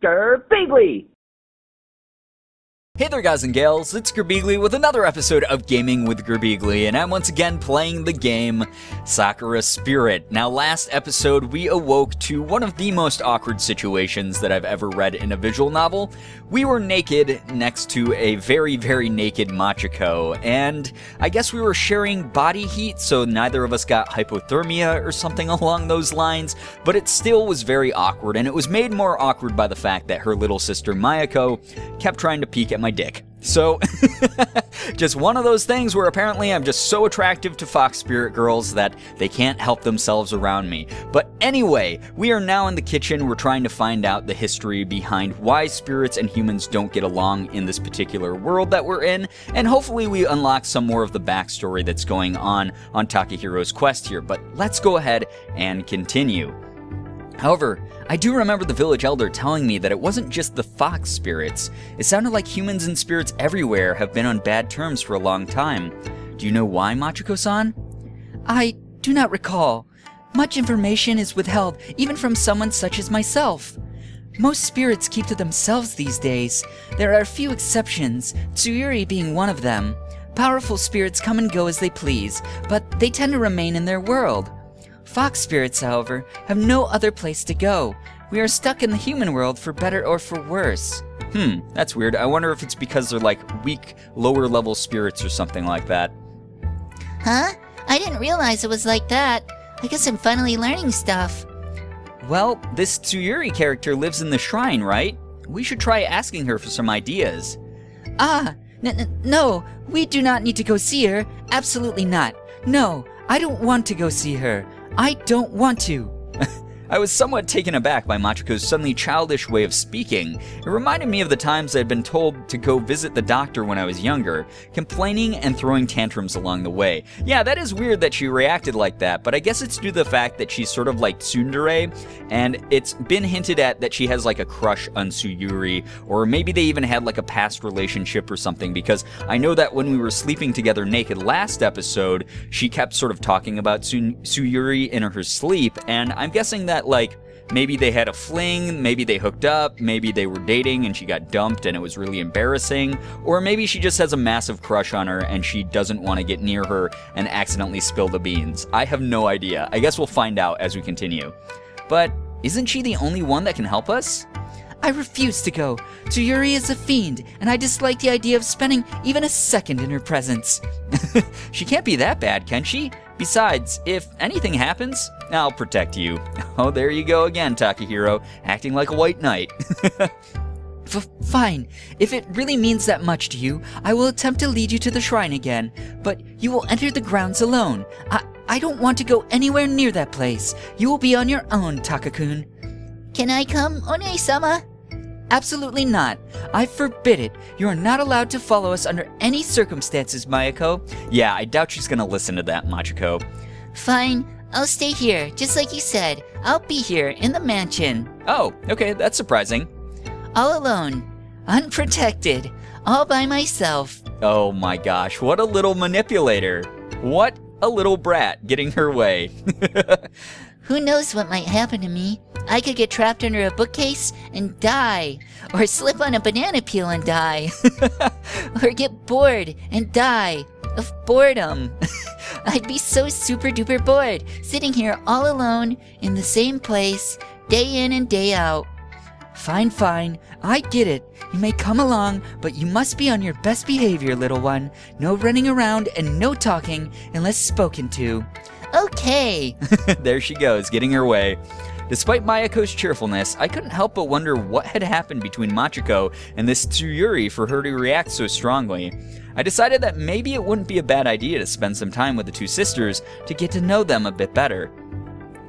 Girbeagly! Hey there guys and gals, it's Girbeagly with another episode of Gaming with Girbeagly, and I'm once again playing the game Sakura Spirit. Now last episode we awoke to one of the most awkward situations that I've ever read in a visual novel. We were naked next to a very, very naked Machiko, and I guess we were sharing body heat, so neither of us got hypothermia or something along those lines, but it still was very awkward, and it was made more awkward by the fact that her little sister Maeko kept trying to peek at my dick. So, just one of those things where apparently I'm just so attractive to fox spirit girls that they can't help themselves around me. But anyway, we are now in the kitchen. We're trying to find out the history behind why spirits and humans don't get along in this particular world that we're in, and hopefully we unlock some more of the backstory that's going on Takehiro's quest here. But let's go ahead and continue. However, I do remember the village elder telling me that it wasn't just the fox spirits. It sounded like humans and spirits everywhere have been on bad terms for a long time. Do you know why, Machiko-san? I do not recall. Much information is withheld, even from someone such as myself. Most spirits keep to themselves these days. There are a few exceptions, Tsuyuri being one of them. Powerful spirits come and go as they please, but they tend to remain in their world. Fox spirits, however, have no other place to go. We are stuck in the human world for better or for worse. That's weird. I wonder if it's because they're like weak, lower level spirits or something like that. Huh? I didn't realize it was like that. I guess I'm finally learning stuff. Well, this Tsuyuri character lives in the shrine, right? We should try asking her for some ideas. No, we do not need to go see her. Absolutely not. No, I don't want to go see her. I don't want to. I was somewhat taken aback by Machiko's suddenly childish way of speaking. It reminded me of the times I'd been told to go visit the doctor when I was younger, complaining and throwing tantrums along the way. Yeah, that is weird that she reacted like that, but I guess it's due to the fact that she's sort of like tsundere, and it's been hinted at that she has like a crush on Tsuyuri, or maybe they even had like a past relationship or something, because I know that when we were sleeping together naked last episode, she kept sort of talking about Tsuyuri in her sleep, and I'm guessing that like maybe they had a fling, maybe they hooked up, maybe they were dating and she got dumped and it was really embarrassing, or maybe she just has a massive crush on her and she doesn't want to get near her and accidentally spill the beans. I have no idea. I guess we'll find out as we continue. But isn't she the only one that can help us? I refuse to go. Tsuyuri is a fiend, and I dislike the idea of spending even a second in her presence. She can't be that bad, can she? Besides, if anything happens, I'll protect you. Oh, there you go again, Takehiro, acting like a white knight. Fine. If it really means that much to you, I will attempt to lead you to the shrine again, but you will enter the grounds alone. I don't want to go anywhere near that place. You will be on your own, Taka-kun. Can I come, One-sama? Absolutely not. I forbid it. You are not allowed to follow us under any circumstances, Maeko. Yeah, I doubt she's gonna listen to that, Machiko. Fine. I'll stay here, just like you said. I'll be here, in the mansion. Oh, okay, that's surprising. All alone. Unprotected. All by myself. Oh my gosh, what a little manipulator. What a little brat getting her way. Who knows what might happen to me? I could get trapped under a bookcase and die. Or slip on a banana peel and die. Or get bored and die of boredom. I'd be so super duper bored, sitting here all alone in the same place, day in and day out. Fine, fine. I get it. You may come along, but you must be on your best behavior, little one. No running around and no talking unless spoken to. Okay. There she goes, getting her way. Despite Mayako's cheerfulness, I couldn't help but wonder what had happened between Machiko and this Tsuyuri for her to react so strongly. I decided that maybe it wouldn't be a bad idea to spend some time with the two sisters to get to know them a bit better.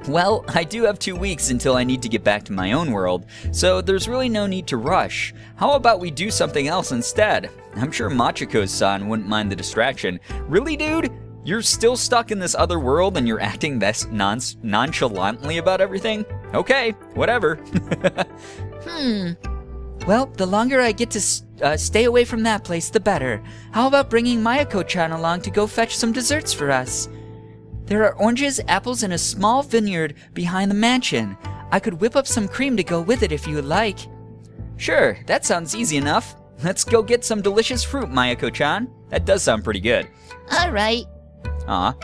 Well, I do have 2 weeks until I need to get back to my own world, so there's really no need to rush. How about we do something else instead? I'm sure Machiko-san wouldn't mind the distraction. Really, dude? You're still stuck in this other world and you're acting this nonchalantly about everything? Okay, whatever. Well, the longer I get to stay away from that place, the better. How about bringing Maeko-chan along to go fetch some desserts for us? There are oranges, apples, and a small vineyard behind the mansion. I could whip up some cream to go with it if you would like. Sure, that sounds easy enough. Let's go get some delicious fruit, Maeko-chan. That does sound pretty good. Alright. Aw.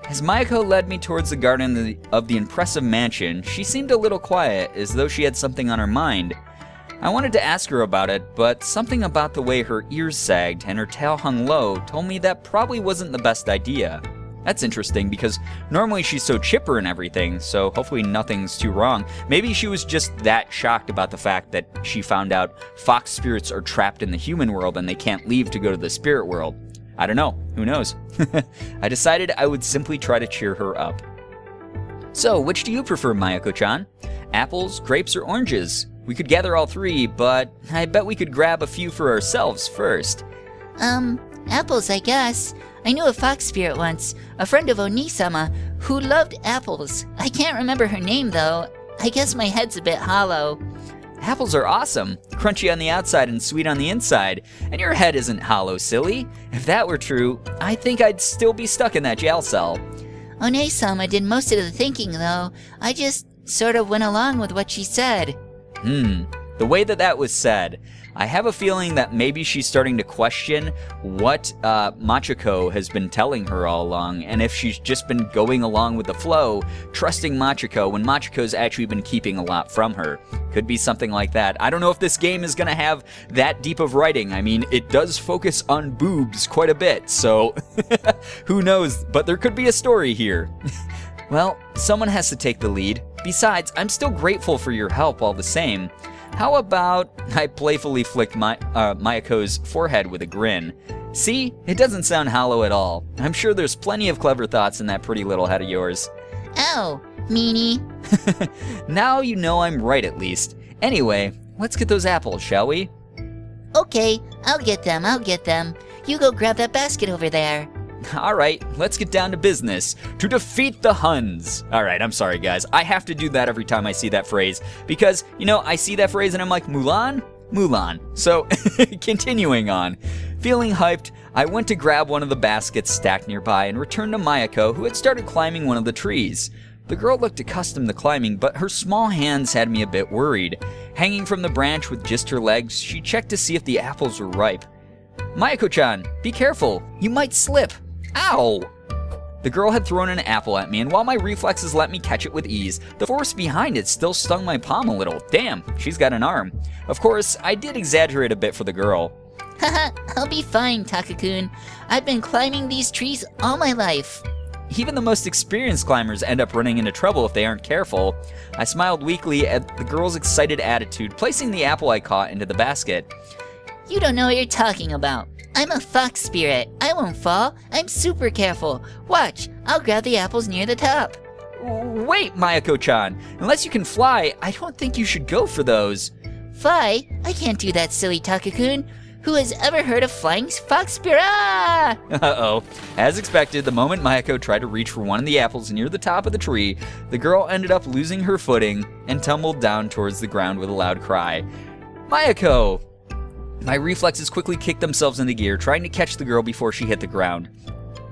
As Maeko led me towards the garden of the impressive mansion, she seemed a little quiet, as though she had something on her mind. I wanted to ask her about it, but something about the way her ears sagged and her tail hung low told me that probably wasn't the best idea. That's interesting, because normally she's so chipper and everything, so hopefully nothing's too wrong. Maybe she was just that shocked about the fact that she found out fox spirits are trapped in the human world and they can't leave to go to the spirit world. I don't know. Who knows? I decided I would simply try to cheer her up. So, which do you prefer, Maeko-chan? Apples, grapes, or oranges? We could gather all three, but I bet we could grab a few for ourselves first. Apples, I guess. I knew a fox spirit once, a friend of Oni-sama, who loved apples. I can't remember her name, though. I guess my head's a bit hollow. Apples are awesome, crunchy on the outside and sweet on the inside, and your head isn't hollow, silly. If that were true, I think I'd still be stuck in that jail cell. One-sama did most of the thinking, though. I just sort of went along with what she said. The way that was said, I have a feeling that maybe she's starting to question what Machiko has been telling her all along, and if she's just been going along with the flow, trusting Machiko when Machiko's actually been keeping a lot from her. Could be something like that. I don't know if this game is going to have that deep of writing. I mean, it does focus on boobs quite a bit, so who knows, but there could be a story here. Well, someone has to take the lead. Besides, I'm still grateful for your help all the same. How about I playfully flicked Mayako's forehead with a grin. See? It doesn't sound hollow at all. I'm sure there's plenty of clever thoughts in that pretty little head of yours. Ow, meanie. Now you know I'm right at least. Anyway, let's get those apples, shall we? Okay, I'll get them. You go grab that basket over there. Alright, let's get down to business. To defeat the Huns. Alright, I'm sorry guys. I have to do that every time I see that phrase. Because, you know, I see that phrase and I'm like, Mulan? Mulan. So, continuing on. Feeling hyped, I went to grab one of the baskets stacked nearby and returned to Maeko, who had started climbing one of the trees. The girl looked accustomed to climbing, but her small hands had me a bit worried. Hanging from the branch with just her legs, she checked to see if the apples were ripe. Maeko-chan, be careful. You might slip. Ow! The girl had thrown an apple at me, and while my reflexes let me catch it with ease, the force behind it still stung my palm a little. Damn, she's got an arm. Of course, I did exaggerate a bit for the girl. Haha, I'll be fine, Taka-kun. I've been climbing these trees all my life. Even the most experienced climbers end up running into trouble if they aren't careful. I smiled weakly at the girl's excited attitude, placing the apple I caught into the basket. You don't know what you're talking about. I'm a fox spirit. I won't fall. I'm super careful. Watch, I'll grab the apples near the top. Wait, Maeko-chan. Unless you can fly, I don't think you should go for those. Fly? I can't do that, silly Taka-kun. Who has ever heard of flying fox spirit? Ah! Uh-oh. As expected, the moment Maeko tried to reach for one of the apples near the top of the tree, the girl ended up losing her footing and tumbled down towards the ground with a loud cry. Maeko! My reflexes quickly kicked themselves into gear, trying to catch the girl before she hit the ground.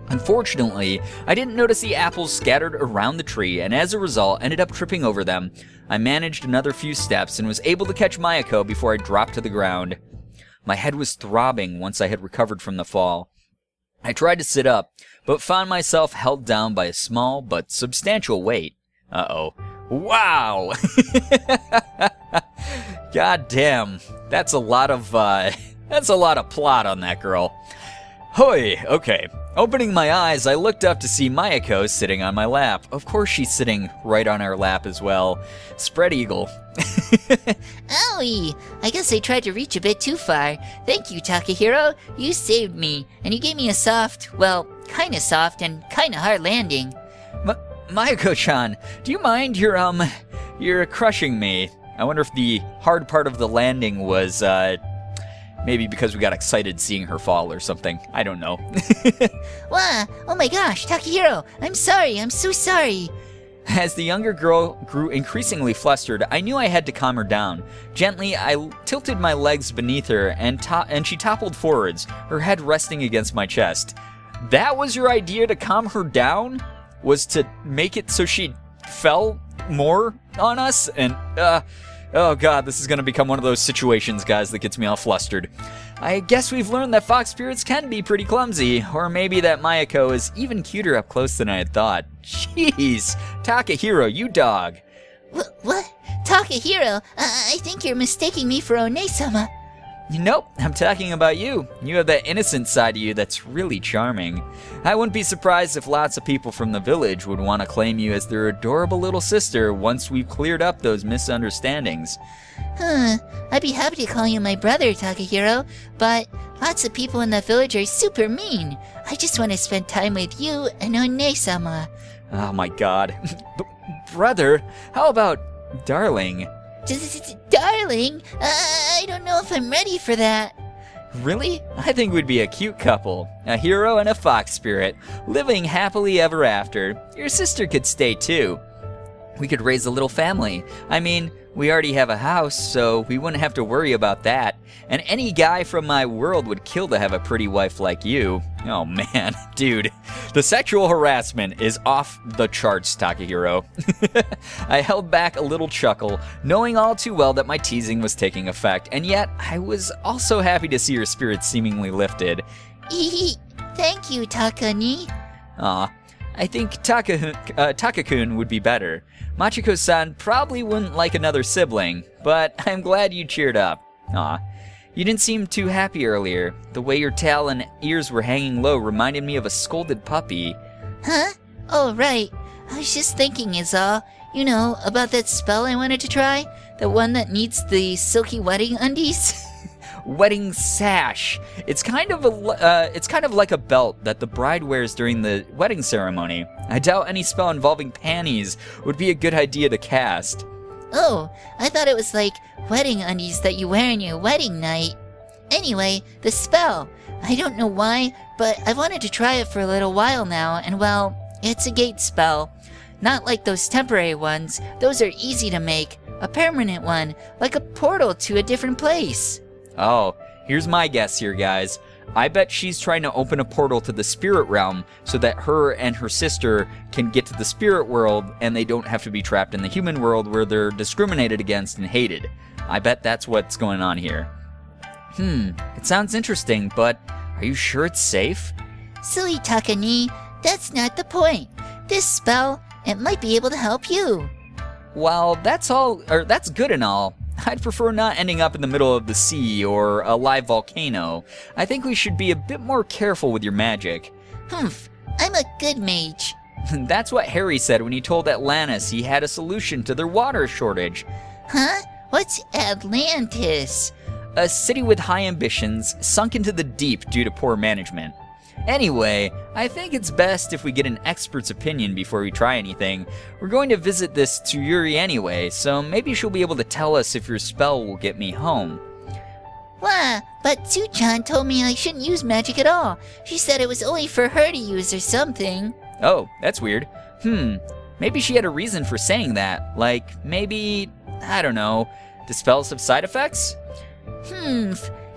Unfortunately, I didn't notice the apples scattered around the tree, and as a result, ended up tripping over them. I managed another few steps and was able to catch Maeko before I dropped to the ground. My head was throbbing once I had recovered from the fall. I tried to sit up, but found myself held down by a small but substantial weight. Uh-oh. Wow! God damn. That's a lot of plot on that girl. Hoi, okay. Opening my eyes, I looked up to see Maeko sitting on my lap. Of course she's sitting right on our lap as well. Spread eagle. Owie! I guess I tried to reach a bit too far. Thank you, Takahiro. You saved me, and you gave me a soft, well, kinda soft and kinda hard landing. Maeko-chan, do you mind you're crushing me? I wonder if the hard part of the landing was, maybe because we got excited seeing her fall or something. I don't know. Wow! Oh my gosh, Takahiro! I'm sorry, I'm so sorry! As the younger girl grew increasingly flustered, I knew I had to calm her down. Gently, I tilted my legs beneath her, and she toppled forwards, her head resting against my chest. That was your idea to calm her down? Was to make it so she fell more on us? And, Oh god, this is gonna become one of those situations, guys, that gets me all flustered. I guess we've learned that fox spirits can be pretty clumsy, or maybe that Maeko is even cuter up close than I had thought. Jeez, Takahiro, you dog. What? Takahiro? I think you're mistaking me for One-sama. Nope, I'm talking about you. You have that innocent side to you that's really charming. I wouldn't be surprised if lots of people from the village would want to claim you as their adorable little sister once we've cleared up those misunderstandings. I'd be happy to call you my brother, Takahiro, but lots of people in the village are super mean. I just want to spend time with you and One-sama. Oh my god. Brother? How about darling? Darling, I don't know if I'm ready for that. Really? I think we'd be a cute couple. A hero and a fox spirit, living happily ever after. Your sister could stay too. We could raise a little family. I mean, we already have a house, so we wouldn't have to worry about that. And any guy from my world would kill to have a pretty wife like you. Oh man, dude. The sexual harassment is off the charts, Takahiro. I held back a little chuckle, knowing all too well that my teasing was taking effect, and yet I was also happy to see your spirits seemingly lifted. Thank you, Takani. Aw, I think Takakun would be better. Machiko-san probably wouldn't like another sibling, but I'm glad you cheered up. Aw. You didn't seem too happy earlier. The way your tail and ears were hanging low reminded me of a scolded puppy. Huh? Oh, right. I was just thinking is all. You know, about that spell I wanted to try? The one that needs the silky wedding undies? Wedding sash. It's kind of like a belt that the bride wears during the wedding ceremony. I doubt any spell involving panties would be a good idea to cast. Oh, I thought it was like wedding undies that you wear on your wedding night. Anyway, the spell. I don't know why, but I've wanted to try it for a little while now, and well, it's a gate spell. Not like those temporary ones. Those are easy to make. A permanent one, like a portal to a different place. Oh, here's my guess here, guys. I bet she's trying to open a portal to the spirit realm so that her and her sister can get to the spirit world and they don't have to be trapped in the human world where they're discriminated against and hated. I bet that's what's going on here. It sounds interesting, but are you sure it's safe? Silly Takani, that's not the point. This spell, it might be able to help you. Well, that's good and all. I'd prefer not ending up in the middle of the sea or a live volcano. I think we should be a bit more careful with your magic. I'm a good mage. That's what Harry said when he told Atlantis he had a solution to their water shortage. Huh? What's Atlantis? A city with high ambitions, sunk into the deep due to poor management. Anyway, I think it's best if we get an expert's opinion before we try anything. We're going to visit this Tsuyuri anyway, so maybe she'll be able to tell us if your spell will get me home. Wah, but Tsu-chan told me I shouldn't use magic at all. She said it was only for her to use or something. Oh, that's weird. Maybe she had a reason for saying that. Like, maybe, I don't know, do spells have side effects?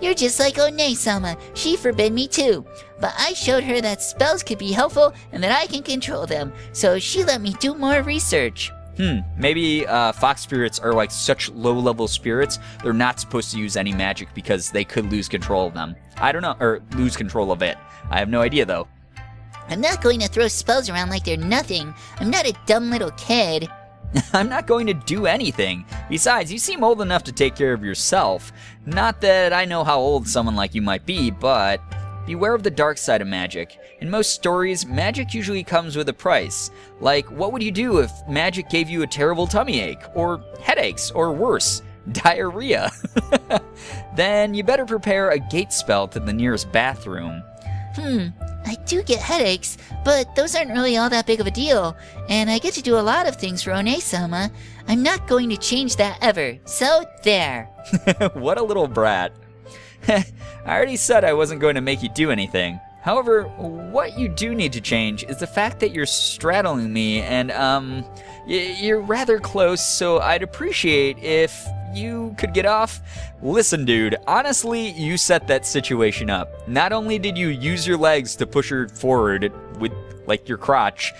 You're just like One-sama. She forbid me too. But I showed her that spells could be helpful and that I can control them, so she let me do more research. Maybe fox spirits are like such low-level spirits, they're not supposed to use any magic because they could lose control of them. I don't know, or lose control of it. I have no idea though. I'm not going to throw spells around like they're nothing. I'm not a dumb little kid. I'm not going to do anything. Besides, you seem old enough to take care of yourself. Not that I know how old someone like you might be, but beware of the dark side of magic. In most stories, magic usually comes with a price. Like, what would you do if magic gave you a terrible tummy ache, or headaches, or worse, diarrhea? Then you better prepare a gate spell to the nearest bathroom. I do get headaches, but those aren't really all that big of a deal, and I get to do a lot of things for One-sama. I'm not going to change that ever, so there. What a little brat. I already said I wasn't going to make you do anything. However, what you do need to change is the fact that you're straddling me and, you're rather close, so I'd appreciate if you could get off. Listen, dude, honestly, you set that situation up. Not only did you use your legs to push her forward with like your crotch,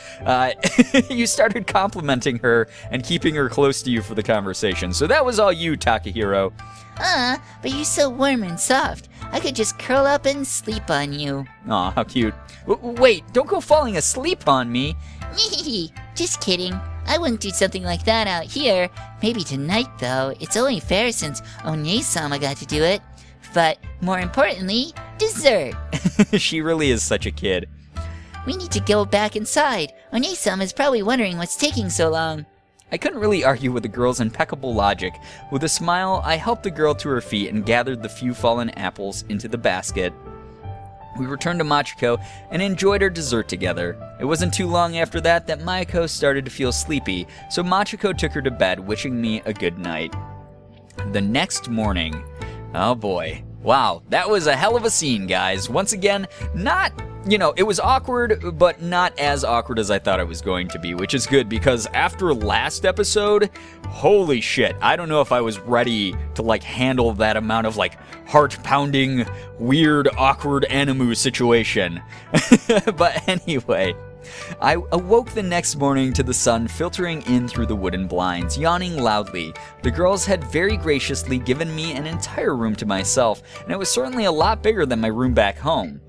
you started complimenting her and keeping her close to you for the conversation. So that was all you, Takahiro. But you're so warm and soft. I could just curl up and sleep on you. Aw, how cute. Wait, don't go falling asleep on me. Just kidding. I wouldn't do something like that out here. Maybe tonight, though. It's only fair since One-sama got to do it. But more importantly, dessert. She really is such a kid. We need to go back inside. One-sama is probably wondering what's taking so long. I couldn't really argue with the girl's impeccable logic. With a smile, I helped the girl to her feet and gathered the few fallen apples into the basket. We returned to Machiko and enjoyed our dessert together. It wasn't too long after that Maeko started to feel sleepy, so Machiko took her to bed, wishing me a good night. The next morning, oh boy, wow, that was a hell of a scene, guys. Once again, it was awkward, but not as awkward as I thought it was going to be, which is good because after last episode, holy shit, I don't know if I was ready to handle that amount of heart-pounding, weird, awkward animu situation. But anyway, I awoke the next morning to the sun filtering in through the wooden blinds, yawning loudly. The girls had very graciously given me an entire room to myself, and it was certainly a lot bigger than my room back home.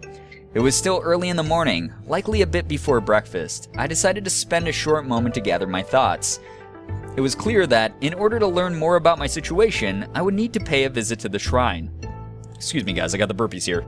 It was still early in the morning, likely a bit before breakfast. I decided to spend a short moment to gather my thoughts. It was clear that, in order to learn more about my situation, I would need to pay a visit to the shrine. Excuse me guys, I got the burpees here.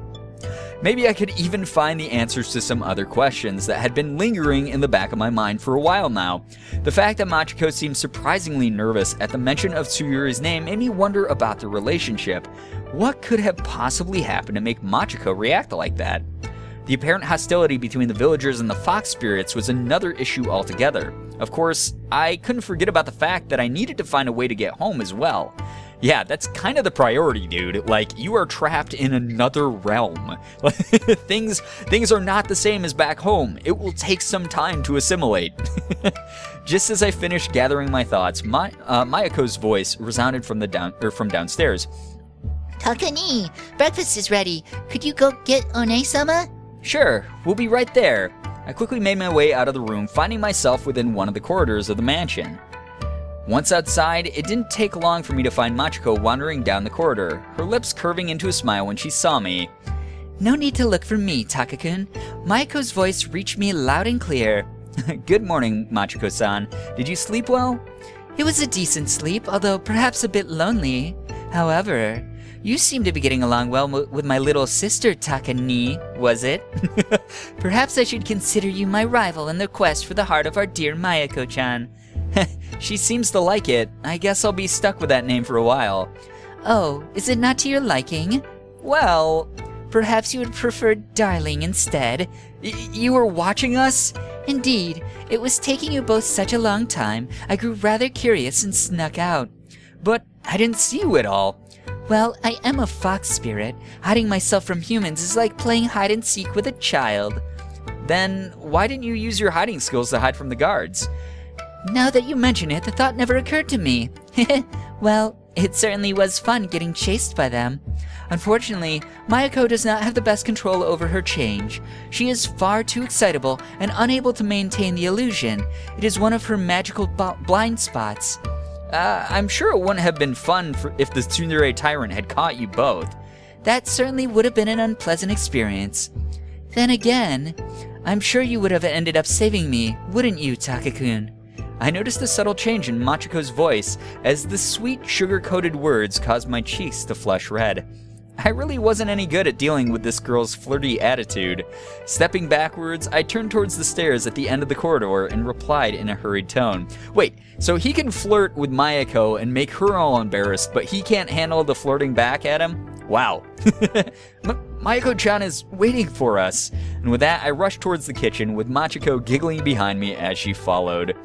Maybe I could even find the answers to some other questions that had been lingering in the back of my mind for a while now. The fact that Machiko seemed surprisingly nervous at the mention of Tsuyuri's name made me wonder about the relationship. What could have possibly happened to make Machiko react like that? The apparent hostility between the villagers and the fox spirits was another issue altogether. Of course, I couldn't forget about the fact that I needed to find a way to get home as well. Yeah, that's kind of the priority, dude. You are trapped in another realm. Things are not the same as back home. It will take some time to assimilate. Just as I finished gathering my thoughts, Mayako's voice resounded from downstairs. Takani, breakfast is ready. Could you go get One-sama? Sure, we'll be right there. I quickly made my way out of the room, finding myself within one of the corridors of the mansion. Once outside, it didn't take long for me to find Machiko wandering down the corridor, her lips curving into a smile when she saw me. No need to look for me, Taka-kun. Maiko's voice reached me loud and clear. Good morning, Machiko-san. Did you sleep well? It was a decent sleep, although perhaps a bit lonely. However, you seem to be getting along well with my little sister, Takani, was it? Perhaps I should consider you my rival in the quest for the heart of our dear Maeko-chan. She seems to like it. I guess I'll be stuck with that name for a while. Oh, is it not to your liking? Well, perhaps you would prefer Darling instead. You were watching us? Indeed, it was taking you both such a long time, I grew rather curious and snuck out. But I didn't see you at all. Well, I am a fox spirit. Hiding myself from humans is like playing hide and seek with a child. Then why didn't you use your hiding skills to hide from the guards? Now that you mention it, the thought never occurred to me. Well, it certainly was fun getting chased by them. Unfortunately, Maeko does not have the best control over her change. She is far too excitable and unable to maintain the illusion. It is one of her magical blind spots. I'm sure it wouldn't have been fun if the Tsundere Tyrant had caught you both. That certainly would have been an unpleasant experience. Then again, I'm sure you would have ended up saving me, wouldn't you, Taka-kun? I noticed a subtle change in Machiko's voice as the sweet, sugar-coated words caused my cheeks to flush red. I really wasn't any good at dealing with this girl's flirty attitude. Stepping backwards, I turned towards the stairs at the end of the corridor and replied in a hurried tone. Wait, so he can flirt with Maeko and make her all embarrassed, but he can't handle the flirting back at him? Wow. Maeko-chan is waiting for us. And with that, I rushed towards the kitchen with Machiko giggling behind me as she followed.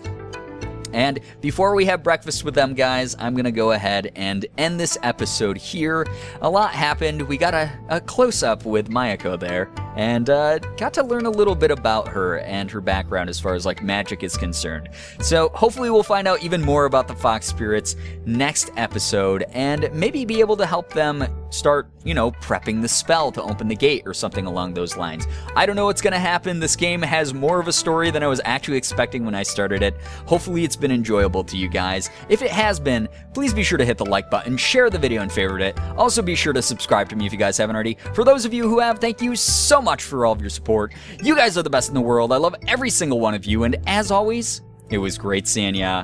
And before we have breakfast with them, guys, I'm going to go ahead and end this episode here. A lot happened. We got a close-up with Maeko there, and got to learn a little bit about her and her background as far as, magic is concerned. So hopefully we'll find out even more about the Fox Spirits next episode, and maybe be able to help them start, you know, prepping the spell to open the gate or something along those lines. I don't know what's going to happen. This game has more of a story than I was actually expecting when I started it. Hopefully it's been enjoyable to you guys. If it has been, please be sure to hit the like button, share the video and favorite it. Also be sure to subscribe to me if you guys haven't already. For those of you who have, thank you so much for all of your support. You guys are the best in the world. I love every single one of you, and as always, it was great seeing ya.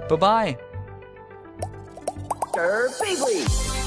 Bye-bye. Girbeagly.